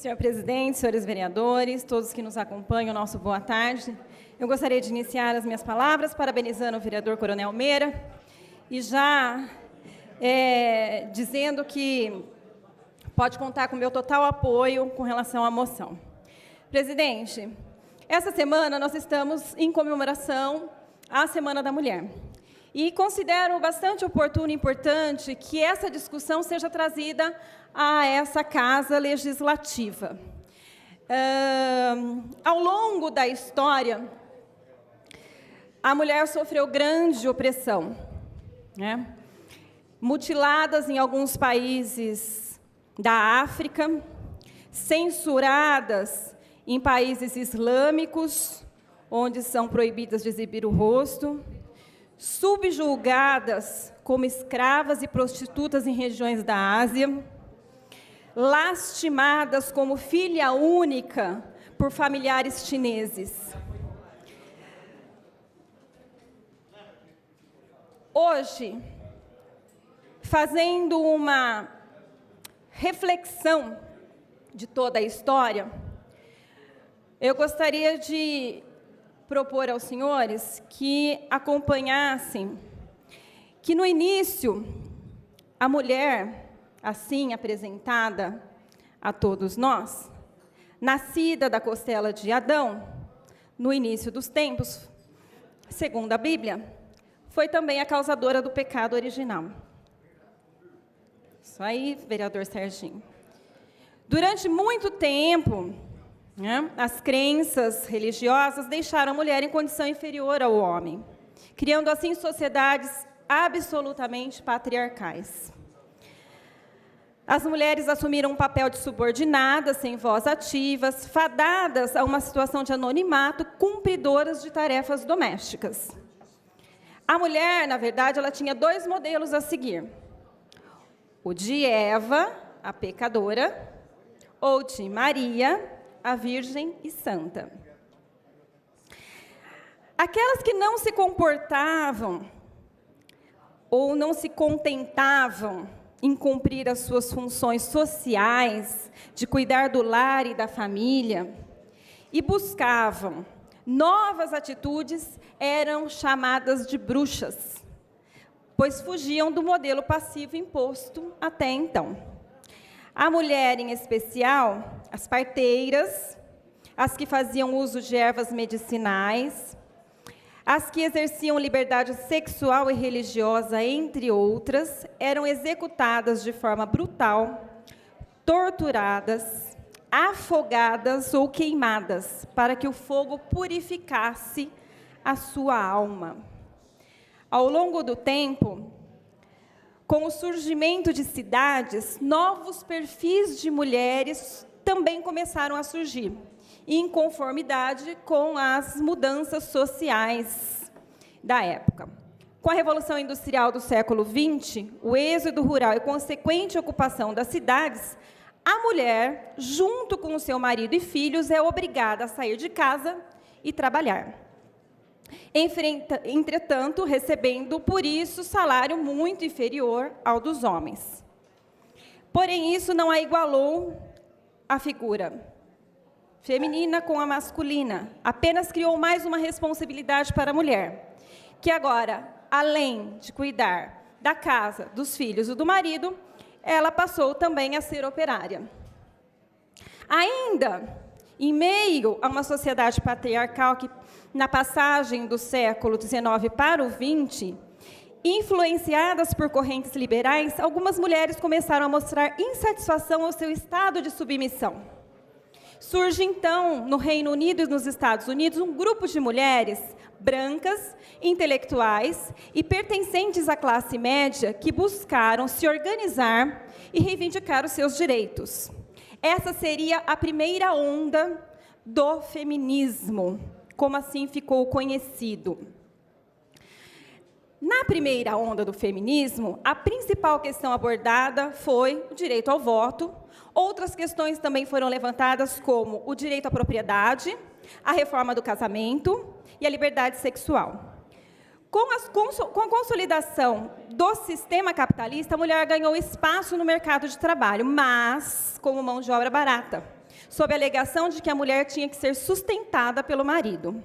Senhor presidente, senhores vereadores, todos que nos acompanham, nosso boa tarde. Eu gostaria de iniciar as minhas palavras parabenizando o vereador Coronel Meira e já dizendo que pode contar com o meu total apoio com relação à moção. Presidente, essa semana nós estamos em comemoração à Semana da Mulher. E considero bastante oportuno e importante que essa discussão seja trazida a essa Casa Legislativa. Ao longo da história, a mulher sofreu grande opressão, né? Mutiladas em alguns países da África, censuradas em países islâmicos, onde são proibidas de exibir o rosto, subjugadas como escravas e prostitutas em regiões da Ásia, lastimadas como filha única por familiares chineses. Hoje, fazendo uma reflexão de toda a história, eu gostaria de propor aos senhores que acompanhassem que, no início, a mulher, assim apresentada a todos nós, nascida da costela de Adão, no início dos tempos, segundo a Bíblia, foi também a causadora do pecado original. Isso aí, vereador Serginho. Durante muito tempo, as crenças religiosas deixaram a mulher em condição inferior ao homem, criando assim sociedades absolutamente patriarcais. As mulheres assumiram um papel de subordinadas, sem voz ativas, fadadas a uma situação de anonimato, cumpridoras de tarefas domésticas. A mulher, na verdade, ela tinha dois modelos a seguir: o de Eva, a pecadora, ou de Maria, a Virgem e Santa. Aquelas que não se comportavam ou não se contentavam em cumprir as suas funções sociais, de cuidar do lar e da família, e buscavam novas atitudes, eram chamadas de bruxas, pois fugiam do modelo passivo imposto até então. A mulher, em especial, as parteiras, as que faziam uso de ervas medicinais, as que exerciam liberdade sexual e religiosa, entre outras, eram executadas de forma brutal, torturadas, afogadas ou queimadas, para que o fogo purificasse a sua alma. Ao longo do tempo, com o surgimento de cidades, novos perfis de mulheres também começaram a surgir, em conformidade com as mudanças sociais da época. Com a Revolução Industrial do século XX, o êxodo rural e consequente ocupação das cidades, a mulher, junto com o seu marido e filhos, é obrigada a sair de casa e trabalhar. Entretanto, recebendo, por isso, salário muito inferior ao dos homens. Porém, isso não a igualou a figura feminina com a masculina, apenas criou mais uma responsabilidade para a mulher, que agora, além de cuidar da casa, dos filhos e do marido, ela passou também a ser operária. Ainda, em meio a uma sociedade patriarcal que, na passagem do século XIX para o XX, influenciadas por correntes liberais, algumas mulheres começaram a mostrar insatisfação ao seu estado de submissão. Surge, então, no Reino Unido e nos Estados Unidos, um grupo de mulheres brancas, intelectuais e pertencentes à classe média que buscaram se organizar e reivindicar os seus direitos. Essa seria a primeira onda do feminismo, como assim ficou conhecido. Na primeira onda do feminismo, a principal questão abordada foi o direito ao voto. Outras questões também foram levantadas, como o direito à propriedade, a reforma do casamento e a liberdade sexual. Com a consolidação do sistema capitalista, a mulher ganhou espaço no mercado de trabalho, mas como mão de obra barata, sob a alegação de que a mulher tinha que ser sustentada pelo marido.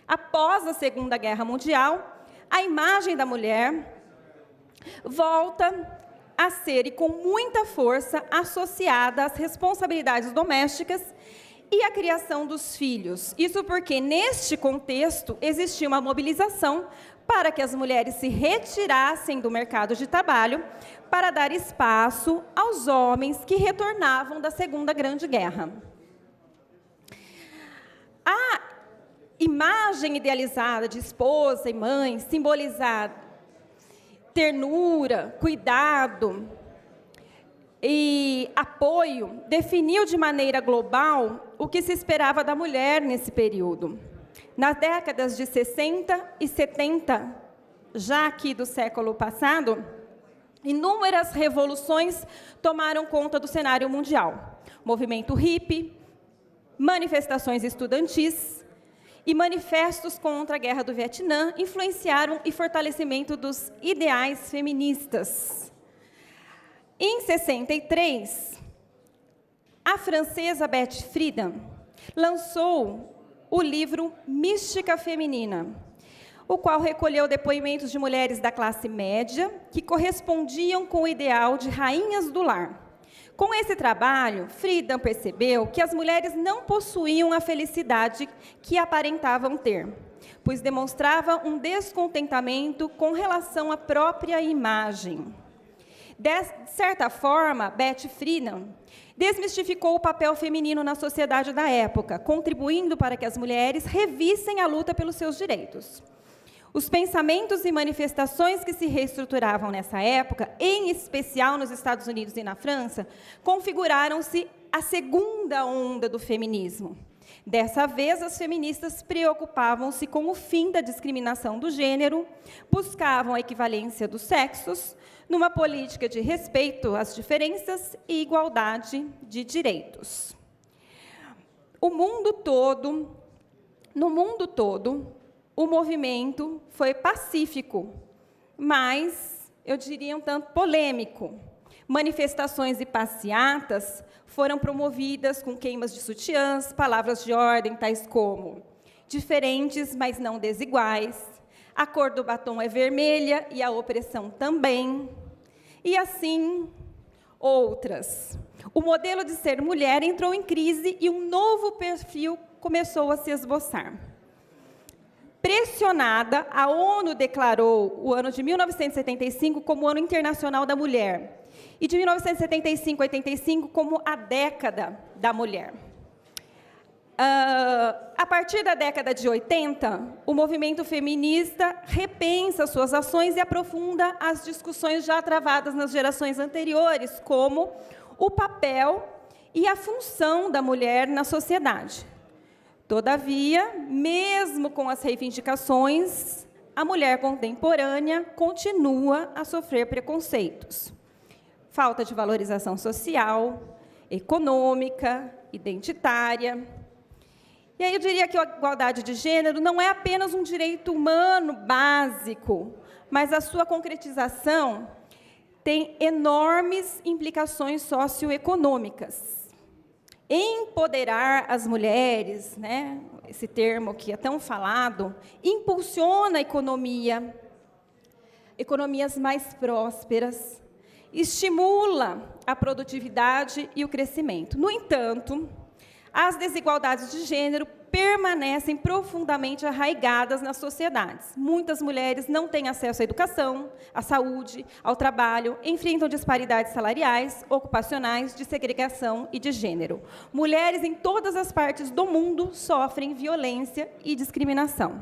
Após a Segunda Guerra Mundial, a imagem da mulher volta a ser, e com muita força, associada às responsabilidades domésticas e à criação dos filhos. Isso porque, neste contexto, existia uma mobilização para que as mulheres se retirassem do mercado de trabalho para dar espaço aos homens que retornavam da Segunda Grande Guerra. A imagem idealizada de esposa e mãe, simbolizada ternura, cuidado e apoio, definiu de maneira global o que se esperava da mulher nesse período. Nas décadas de 60 e 70, já aqui do século passado, inúmeras revoluções tomaram conta do cenário mundial. Movimento hippie, manifestações estudantis e manifestos contra a Guerra do Vietnã influenciaram e fortalecimento dos ideais feministas. Em 63, a francesa Betty Friedan lançou o livro Mística Feminina, o qual recolheu depoimentos de mulheres da classe média que correspondiam com o ideal de rainhas do lar. Com esse trabalho, Friedan percebeu que as mulheres não possuíam a felicidade que aparentavam ter, pois demonstravam um descontentamento com relação à própria imagem. De certa forma, Betty Friedan desmistificou o papel feminino na sociedade da época, contribuindo para que as mulheres revissem a luta pelos seus direitos. Os pensamentos e manifestações que se reestruturavam nessa época, em especial nos Estados Unidos e na França, configuraram-se a segunda onda do feminismo. Dessa vez, as feministas preocupavam-se com o fim da discriminação do gênero, buscavam a equivalência dos sexos, numa política de respeito às diferenças e igualdade de direitos. No mundo todo, o movimento foi pacífico, mas, eu diria, um tanto polêmico. Manifestações e passeatas foram promovidas com queimas de sutiãs, palavras de ordem tais como diferentes, mas não desiguais, a cor do batom é vermelha e a opressão também, e assim outras. O modelo de ser mulher entrou em crise e um novo perfil começou a se esboçar. Pressionada, a ONU declarou o ano de 1975 como o Ano Internacional da Mulher, e de 1975 a 85 como a década da mulher. A partir da década de 80, o movimento feminista repensa suas ações e aprofunda as discussões já travadas nas gerações anteriores, como o papel e a função da mulher na sociedade. Todavia, mesmo com as reivindicações, a mulher contemporânea continua a sofrer preconceitos. Falta de valorização social, econômica, identitária. E aí eu diria que a igualdade de gênero não é apenas um direito humano básico, mas a sua concretização tem enormes implicações socioeconômicas. Empoderar as mulheres, né, esse termo que é tão falado, impulsiona a economia, economias mais prósperas, estimula a produtividade e o crescimento. No entanto, as desigualdades de gênero permanecem profundamente arraigadas nas sociedades. Muitas mulheres não têm acesso à educação, à saúde, ao trabalho, enfrentam disparidades salariais, ocupacionais, de segregação e de gênero. Mulheres em todas as partes do mundo sofrem violência e discriminação.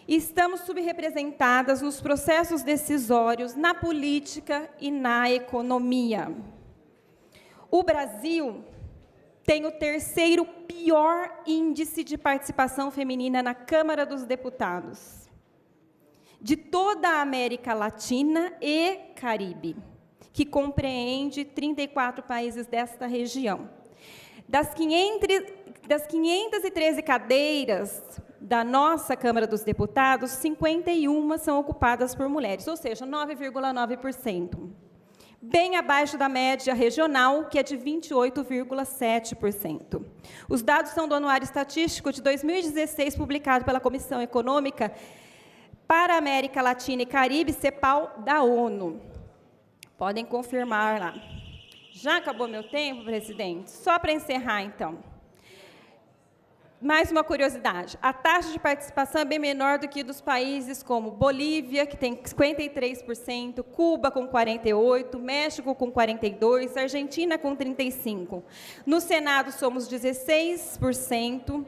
Estamos subrepresentadas nos processos decisórios, na política e na economia. O Brasil tem o terceiro pior índice de participação feminina na Câmara dos Deputados, de toda a América Latina e Caribe, que compreende 34 países desta região. Das 513 cadeiras da nossa Câmara dos Deputados, 51 são ocupadas por mulheres, ou seja, 9,9%. bem abaixo da média regional, que é de 28,7%. Os dados são do Anuário Estatístico de 2016, publicado pela Comissão Econômica para a América Latina e Caribe, CEPAL, da ONU. Podem confirmar lá. Já acabou meu tempo, presidente? Só para encerrar, então. Mais uma curiosidade. A taxa de participação é bem menor do que dos países como Bolívia, que tem 53%, Cuba com 48%, México com 42%, Argentina com 35%. No Senado somos 16%.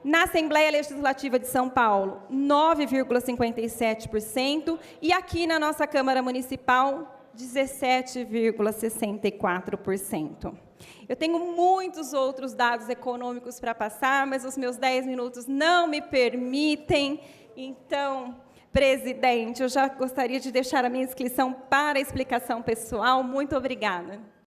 Na Assembleia Legislativa de São Paulo, 9,57%. E aqui na nossa Câmara Municipal, 17,64%. Eu tenho muitos outros dados econômicos para passar, mas os meus 10 minutos não me permitem. Então, presidente, eu já gostaria de deixar a minha inscrição para a explicação pessoal. Muito obrigada.